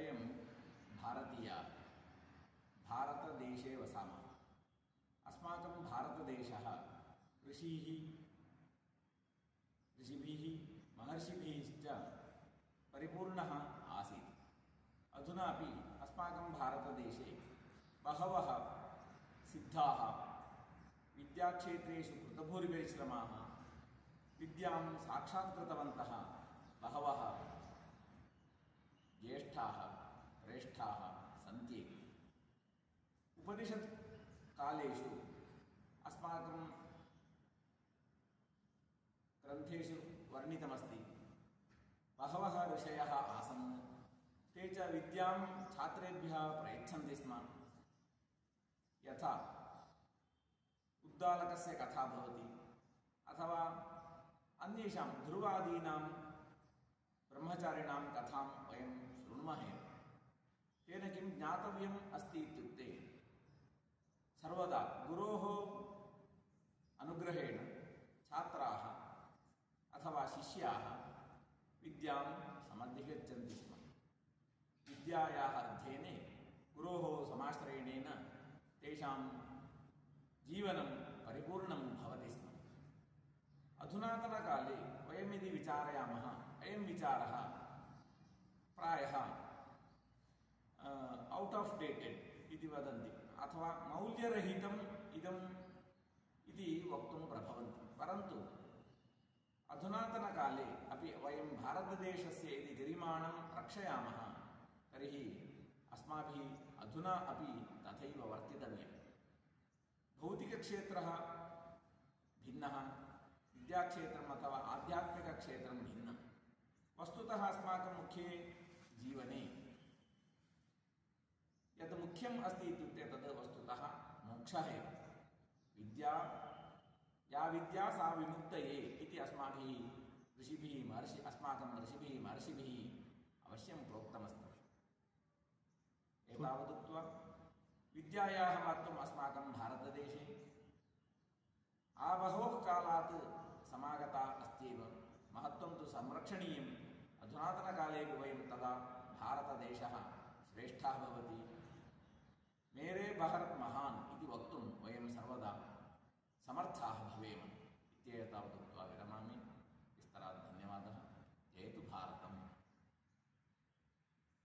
वयं भारतीयाः भारतदेशे वसामः। अस्माकं भारतदेशः ऋषिभिः महर्षिभिश्च परिपूर्णः आसीत्। अधुना अपि अस्माकं भारतदेशे बहवः सिद्धाः विद्याक्षेत्रेषु कृतभूरिपरिश्रमाः विद्यां साक्षात्कृतवन्तः बहवः ज्येष्ठाः श्रेष्ठाः सन्ति। उपनिषत् कालेषु अस्माकं ग्रन्थेषु वर्णितमस्ति बहवः ऋषयः आसन्। ते च विद्यां छात्रेभ्यः प्रयच्छन्ति स्म। यथा उद्दालकस्य कथा भवति अथवा अन्येषां ध्रुवादीनां ब्रह्मचारिणां कथां वयं शृणुमः। तेन किं ज्ञातव्यम् अस्ति इत्युक्ते सर्वदा गुरोः अनुग्रहेण छात्राः अथवा शिष्याः विद्यां समधिगच्छन्ति स्म। विद्यायाः अध्ययने गुरोः समाश्रयणेन तेषां जीवनं परिपूर्णं भवति स्म। अधुनातनकाले वयं यदि विचारयामः अयं विचारः प्रायः औट् आफ् डेटेड् इति वदन्ति अथवा मौल्यरहितम् इदम् इति वक्तुं प्रभवन्ति। परन्तु अधुनातनकाले अपि वयं भारतदेशस्य यदि गरिमाणं रक्षयामः तर्हि अस्माभिः अधुना अपि तथैव वर्तितव्यम्। भौतिकक्षेत्रः भिन्नः, विद्याक्षेत्रम् अथवा आध्यात्मिकक्षेत्रं भिन्नं। वस्तुतः अस्माकं मुख्ये जीवने यत् मुख्यम् अस्ति इत्युक्ते तद् वस्तुतः मोक्षः एव। विद्या या विद्या सा विमुक्तये इति अस्माकं ऋषिभिः महर्षिभिः अवश्यं प्रोक्तमस्ति। एतावदुक्त्वा विद्यायाः महत्त्वम् अस्माकं भारतदेशे बहवः कालात् समागता अस्त्येव। महत्त्वं तु संरक्षणीयम्। अधुनातनकालेपि वयं तदा भारतदेशः श्रेष्ठः भवति।